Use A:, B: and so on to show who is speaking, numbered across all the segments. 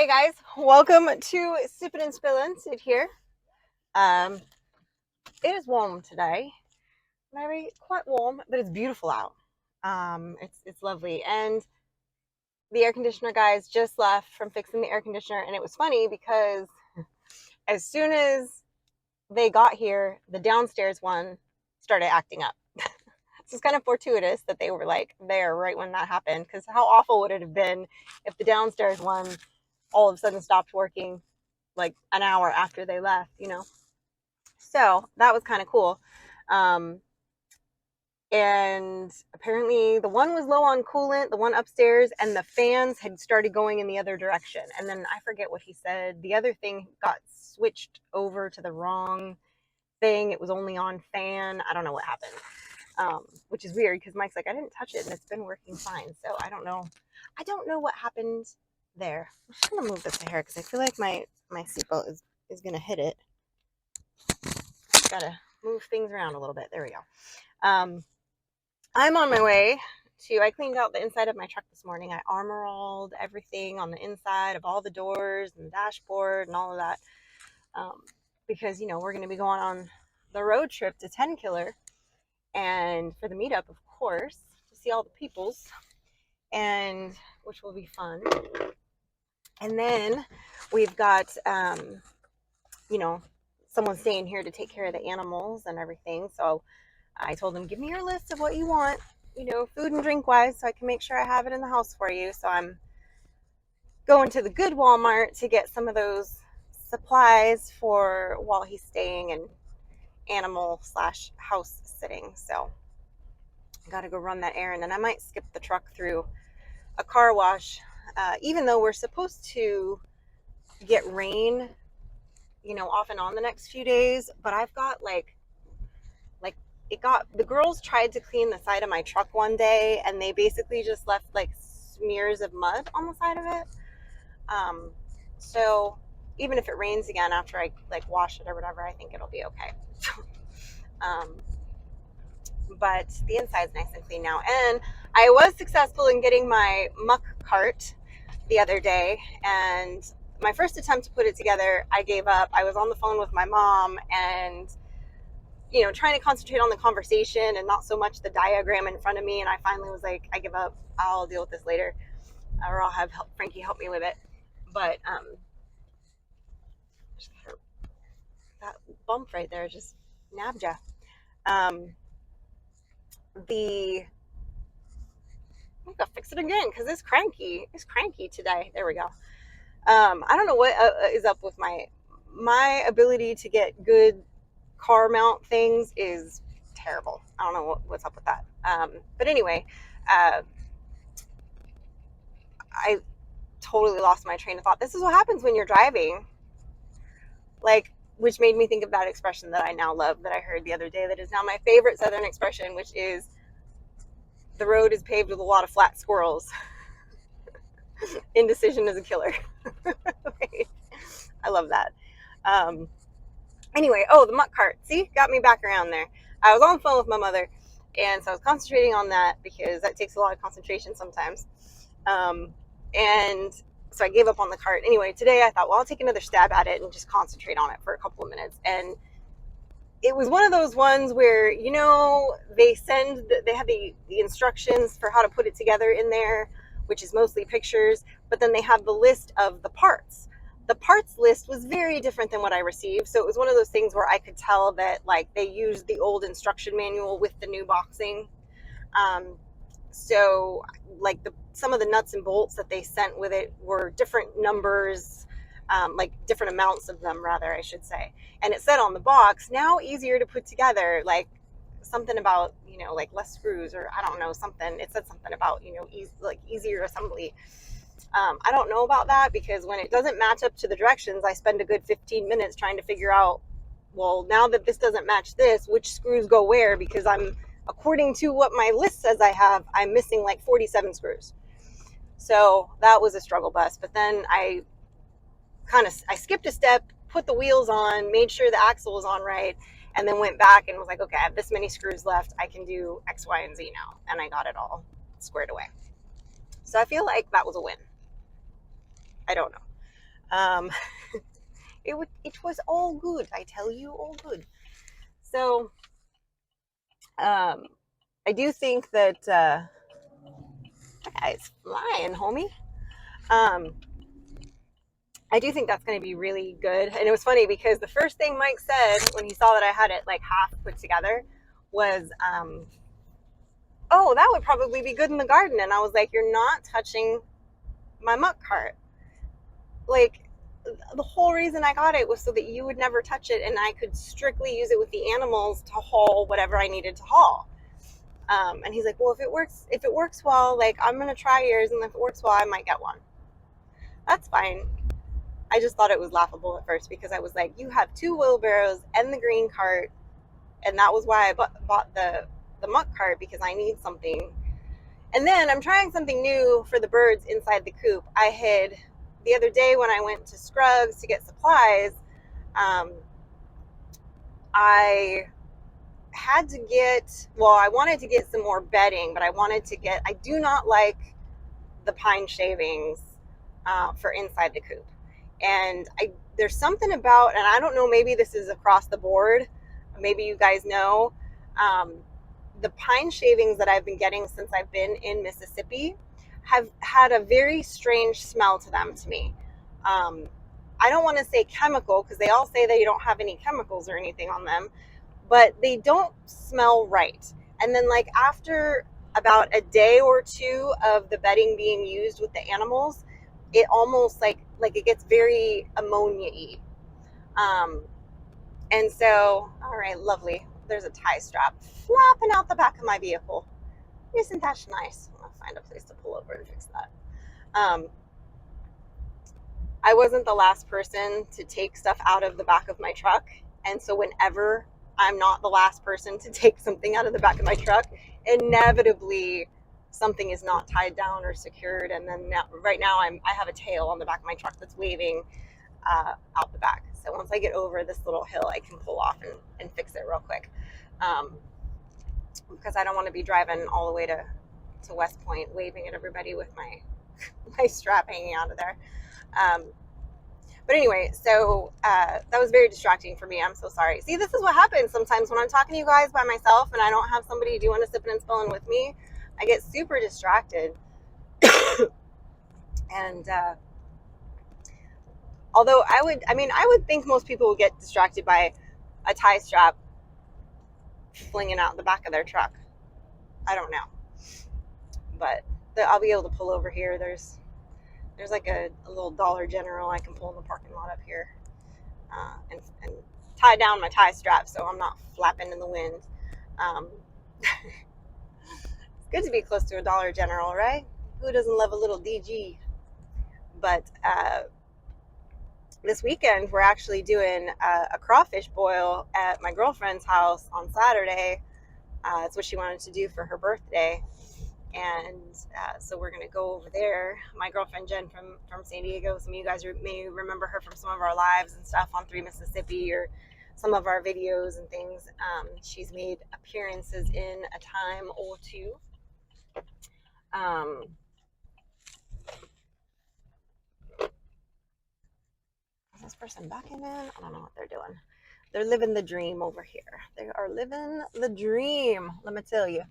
A: Hey guys, welcome to Sippin Spillin. Syd here. Um, it is warm today, very quite warm, but it's beautiful out. It's lovely, and the air conditioner guys just left from fixing the air conditioner, and it was funny because as soon as they got here, the downstairs one started acting up. So it's kind of fortuitous that they were like there right when that happened, because how awful would it have been if the downstairs one all of a sudden stopped working like an hour after they left? So that was kind of cool. Um, and apparently the one was low on coolant, the one upstairs, and the fans had started going in the other direction. And then I forget what he said. The other thing got switched over to the wrong thing. It was only on fan. I don't know what happened. Which is weird because Mike's like, I didn't touch it and it's been working fine. So I don't know. I don't know what happened there. I'm just gonna move this hair because I feel like my seatbelt is gonna hit it. Gotta move things around a little bit. There we go. I'm on my way I cleaned out the inside of my truck this morning. I armor-alled everything on the inside of all the doors and the dashboard and all of that. Because, we're going to be going on the road trip to 10 Killer and for the meetup, of course, to see all the peoples, and which will be fun. And then we've got, someone staying here to take care of the animals and everything. So I told them, give me your list of what you want, food and drink wise, so I can make sure I have it in the house for you. So I'm going to the good Walmart to get some of those supplies for while he's staying and animal/house sitting. So I got to go run that errand, and I might skip the truck through a car wash, even though we're supposed to get rain, off and on the next few days. But I've got the girls tried to clean the side of my truck one day, and they basically just left like smears of mud on the side of it. So even if it rains again after I wash it or whatever, I think it'll be okay. But the inside's nice and clean now, and I was successful in getting my Muck cart the other day, and my first attempt to put it together, I gave up. I was on the phone with my mom and trying to concentrate on the conversation and not so much the diagram in front of me. And I finally was like, I give up. I'll deal with this later, or I'll have Frankie help me with it. But that bump right there just nabbed ya. I gotta fix it again because it's cranky. It's cranky today. There we go. I don't know what is up with my ability to get good car mount things is terrible. I don't know what's up with that. But anyway, I totally lost my train of thought. This is what happens when you're driving. Which made me think of that expression that I now love, that I heard the other day, that is now my favorite Southern expression, which is, the road is paved with a lot of flat squirrels. Indecision is a killer. I love that. Anyway, the Muck cart. See, got me back around there. I was on the phone with my mother, and so I was concentrating on that because that takes a lot of concentration sometimes. And so I gave up on the cart. Anyway, today I thought, well, I'll take another stab at it and just concentrate on it for a couple of minutes. And it was one of those ones where, they have the instructions for how to put it together in there, which is mostly pictures, but then they have the list of the parts. The parts list was very different than what I received. So it was one of those things where I could tell that they used the old instruction manual with the new boxing. So some of the nuts and bolts that they sent with it were different numbers, different amounts of them, rather, I should say. And it said on the box, now easier to put together, something about, less screws, or I don't know, something. It said something about, easier assembly. I don't know about that, because when it doesn't match up to the directions, I spend a good 15 minutes trying to figure out, well, now that this doesn't match this, which screws go where, because according to what my list says I'm missing 47 screws. So that was a struggle bus. But then I skipped a step, put the wheels on, made sure the axle was on right, and then went back and was like, okay, I have this many screws left. I can do X, Y, and Z now. And I got it all squared away. So I feel like that was a win. I don't know. Um, it was all good. I tell you, all good. So I do think that it's flying, homie. Um, I do think that's going to be really good. And it was funny because the first thing Mike said when he saw that I had it like half put together was, "Oh, that would probably be good in the garden." And I was like, "You're not touching my muck cart." Like, the whole reason I got it was so that you would never touch it and I could strictly use it with the animals to haul whatever I needed to haul. And he's like, "Well, if it works well, like I'm gonna try yours, and if it works well, I might get one." That's fine. I just thought it was laughable at first because I was like, "You have two wheelbarrows and the green cart," and that was why I bought the muck cart, because I need something. And then I'm trying something new for the birds inside the coop. I had the other day when I went to Scruggs to get supplies, um, I had to get, well, I wanted to get some more bedding, but I do not like the pine shavings for inside the coop. And there's something about, and I don't know, maybe this is across the board, maybe you guys know, um, the pine shavings that I've been getting since I've been in Mississippi have had a very strange smell to them to me. Um, I don't want to say chemical because they all say that you don't have any chemicals or anything on them, but they don't smell right. And then, like, after about a day or two of the bedding being used with the animals, it almost like it gets very ammonia-y. Um, and so, all right, lovely. There's a tie strap flapping out the back of my vehicle. Isn't that nice? I'll find a place to pull over and fix that. Um, I wasn't the last person to take stuff out of the back of my truck. And so whenever I'm not the last person to take something out of the back of my truck, inevitably something is not tied down or secured. And then right now I have a tail on the back of my truck that's waving out the back. So once I get over this little hill, I can pull off and fix it real quick. Because I don't want to be driving all the way to West Point waving at everybody with my strap hanging out of there. But anyway, so that was very distracting for me. I'm so sorry. See, this is what happens sometimes when I'm talking to you guys by myself and I don't have somebody doing a sipping and spilling with me. I get super distracted. And although I would think most people would get distracted by a tie strap flinging out the back of their truck. I don't know. But I'll be able to pull over here. There's like a little Dollar General I can pull in the parking lot up here and tie down my tie strap so I'm not flapping in the wind. It's good to be close to a Dollar General, right? Who doesn't love a little DG? But this weekend we're actually doing a crawfish boil at my girlfriend's house on Saturday. It's what she wanted to do for her birthday. And so we're going to go over there. My girlfriend Jen from San Diego, some of you guys may remember her from some of our lives and stuff on 3 Mississippi or some of our videos and things. She's made appearances in a time or two. Is this person backing in? I don't know what they're doing. They're living the dream over here. They are living the dream, let me tell you.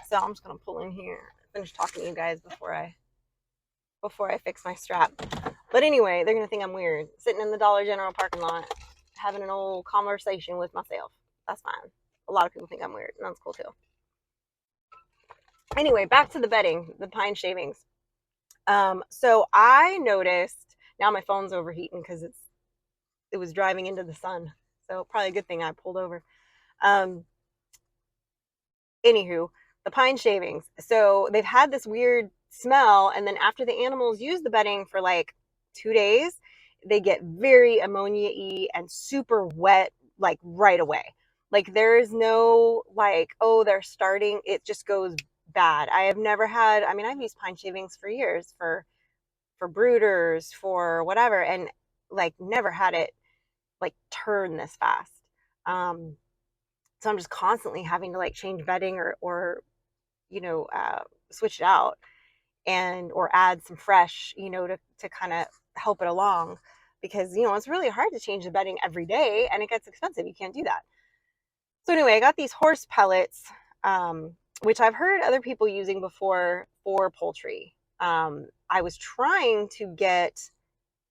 A: So I'm just going to pull in here, finish talking to you guys before I fix my strap. But anyway, they're going to think I'm weird. Sitting in the Dollar General parking lot, having an old conversation with myself. That's fine. A lot of people think I'm weird, and that's cool too. Anyway, back to the bedding, the pine shavings. So I noticed, now my phone's overheating because it was driving into the sun. So probably a good thing I pulled over. Anywho, the pine shavings. So they've had this weird smell, and then after the animals use the bedding for like 2 days, they get very ammonia-y and super wet, like right away. Like there is no like, oh, they're starting, it just goes bad. I have never had, I mean, I've used pine shavings for years for brooders, for whatever, and like never had it like turn this fast. So I'm just constantly having to like change bedding or switch it out or add some fresh, to kind of help it along. because, you know, it's really hard to change the bedding every day and it gets expensive. You can't do that. So anyway, I got these horse pellets, which I've heard other people using before for poultry. I was trying to get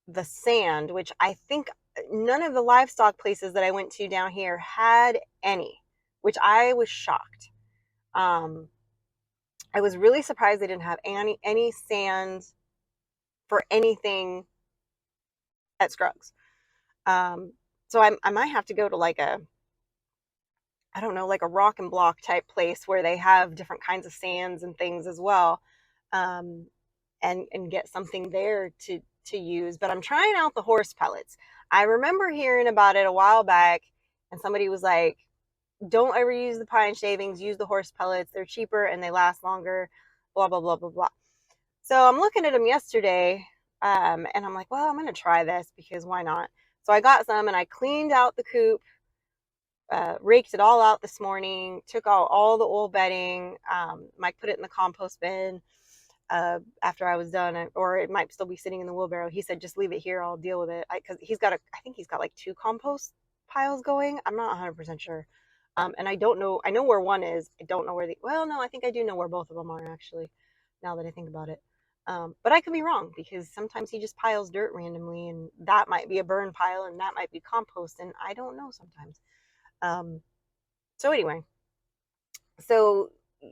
A: the sand, which I think none of the livestock places that I went to down here had any, which I was shocked. I was really surprised they didn't have any sand for anything at Scruggs. So I might have to go to like a, I don't know, like a rock and block type place where they have different kinds of sands and things as well, um, and get something there to use. But I'm trying out the horse pellets. I remember hearing about it a while back, and somebody was like, "Don't ever use the pine shavings. Use the horse pellets. They're cheaper and they last longer." Blah blah blah blah blah. So I'm looking at them yesterday, and I'm like, "Well, I'm gonna try this because why not?" So I got some and I cleaned out the coop, raked it all out this morning, took out all the old bedding. Mike put it in the compost bin after I was done, or it might still be sitting in the wheelbarrow. He said, just leave it here. I'll deal with it. Because I think he's got like 2 compost piles going. I'm not 100% sure. And I don't know. I know where one is. I don't know where well, no, I think I do know where both of them are actually, now that I think about it. But I could be wrong because sometimes he just piles dirt randomly and that might be a burn pile and that might be compost. And I don't know sometimes. Um, so anyway, so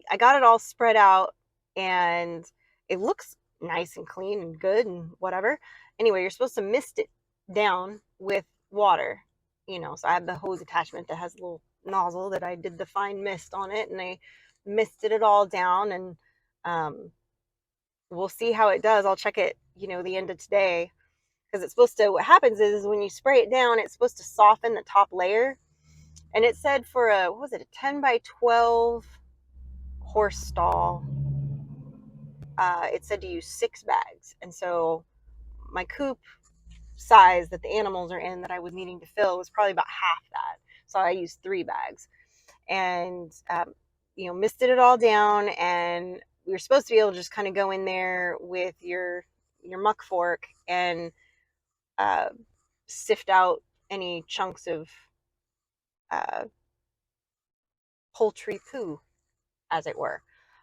A: I got it all spread out and it looks nice and clean and good and whatever. Anyway, you're supposed to mist it down with water, you know. So I have the hose attachment that has a little nozzle that I did the fine mist on it, and I misted it all down, and we'll see how it does. I'll check it, you know, the end of today, because it's supposed to, what happens is when you spray it down, it's supposed to soften the top layer. And it said for a, what was it, a 10 by 12 horse stall, it said to use 6 bags. And so my coop size that the animals are in that I was needing to fill was probably about half that. So I used 3 bags and, you know, misted it all down. And we were supposed to be able to just kind of go in there with your muck fork and sift out any chunks of uh, poultry poo, as it were.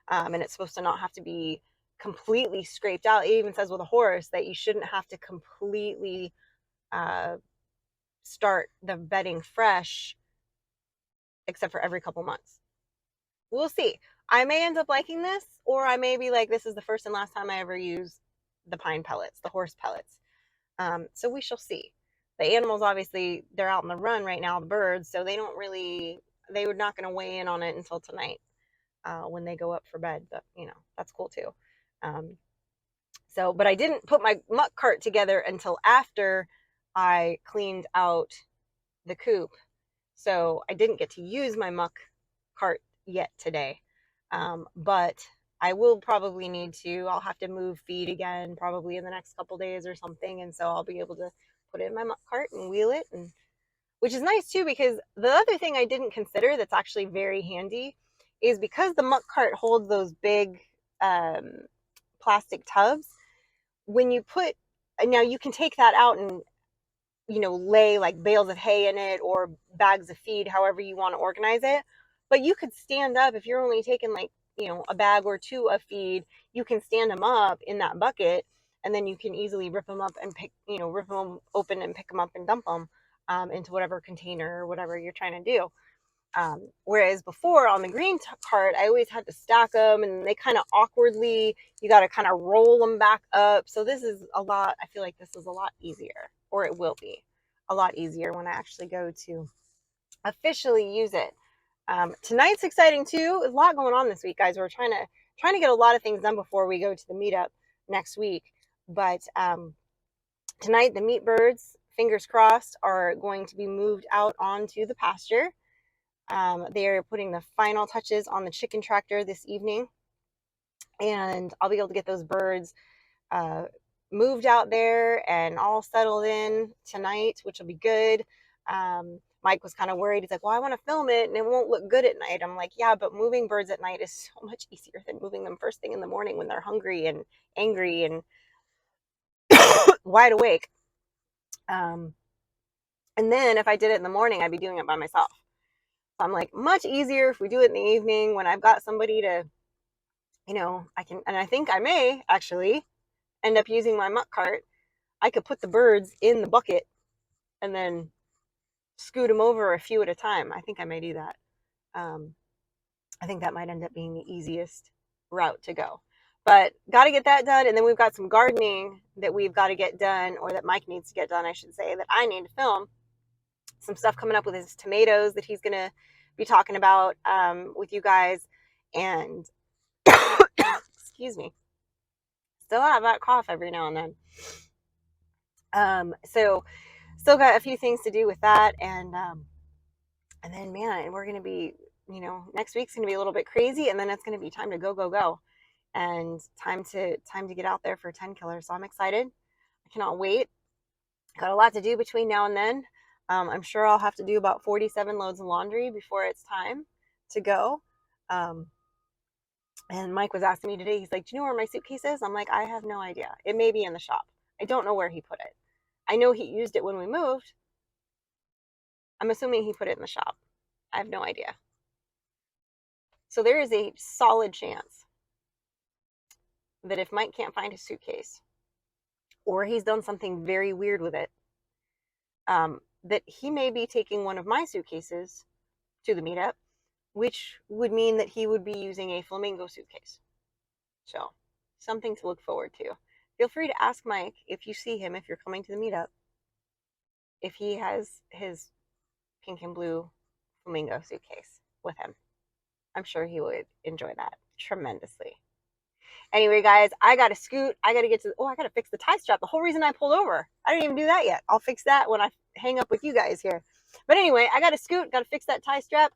A: And it's supposed to not have to be completely scraped out. It even says with a horse that you shouldn't have to completely start the bedding fresh except for every couple months. We'll see. I may end up liking this, or I may be like, this is the first and last time I ever use the pine pellets, the horse pellets. So we shall see. The animals, obviously, they're out on the run right now, the birds, so they don't really, they were not going to weigh in on it until tonight. When they go up for bed, but you know, that's cool too. But I didn't put my muck cart together until after I cleaned out the coop. So I didn't get to use my muck cart yet today. But I will probably need to, I'll have to move feed again, probably in the next couple days or something. And so I'll be able to put it in my muck cart and wheel it, and which is nice too, because the other thing I didn't consider that's actually very handy is because the muck cart holds those big plastic tubs. When you put, now you can take that out and, you know, lay like bales of hay in it or bags of feed, however you want to organize it. But you could stand up if you're only taking like, you know, a bag or 2 of feed, you can stand them up in that bucket, and then you can easily rip them up and rip them open and pick them up and dump them into whatever container or whatever you're trying to do. Whereas before on the green cart, I always had to stack them, and they kind of awkwardly, you got to kind of roll them back up. So this is a lot, I feel like this is a lot easier, or it will be a lot easier when I actually go to officially use it. Tonight's exciting too. There's a lot going on this week, guys. We're trying to get a lot of things done before we go to the meetup next week. But tonight, the meat birds, fingers crossed, are going to be moved out onto the pasture. They are putting the final touches on the chicken tractor this evening, and I'll be able to get those birds moved out there and all settled in tonight, which will be good. Mike was kind of worried. He's like, well, I want to film it and it won't look good at night. I'm like, yeah, but moving birds at night is so much easier than moving them first thing in the morning when they're hungry and angry and wide awake. And then if I did it in the morning, I'd be doing it by myself. So I'm like, much easier if we do it in the evening when I've got somebody to, I can, and I think I may actually end up using my muck cart. I could put the birds in the bucket and then scoot them over a few at a time. I think I may do that. Um, I think that might end up being the easiest route to go. But got to get that done. And then we've got some gardening that we've got to get done, or that Mike needs to get done, I should say, that I need to film. Some stuff coming up with his tomatoes that he's going to be talking about with you guys. And excuse me, still have that cough every now and then. So still got a few things to do with that. And then, man, we're going to be, next week's going to be a little bit crazy, and then it's going to be time to go, and time to get out there for 10 killers. So I'm excited. I cannot wait. Got a lot to do between now and then. I'm sure I'll have to do about 47 loads of laundry before it's time to go. And Mike was asking me today, he's like, do you know where my suitcase is? I'm like, I have no idea. It may be in the shop. I don't know where he put it. I know he used it when we moved. I'm assuming he put it in the shop. I have no idea. So there is a solid chance that if Mike can't find his suitcase, or he's done something very weird with it, that he may be taking one of my suitcases to the meetup, which would mean that he would be using a flamingo suitcase. So something to look forward to. Feel free to ask Mike, if you see him, if you're coming to the meetup, if he has his pink and blue flamingo suitcase with him. I'm sure he would enjoy that tremendously. Anyway, guys, I got to scoot. I got to get to, I got to fix the tie strap. The whole reason I pulled over. I didn't even do that yet. I'll fix that when I hang up with you guys here. But anyway, I got to scoot. Got to fix that tie strap.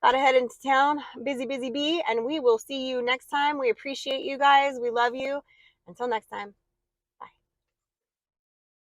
A: Got to head into town. Busy bee. And we will see you next time. We appreciate you guys. We love you. Until next time.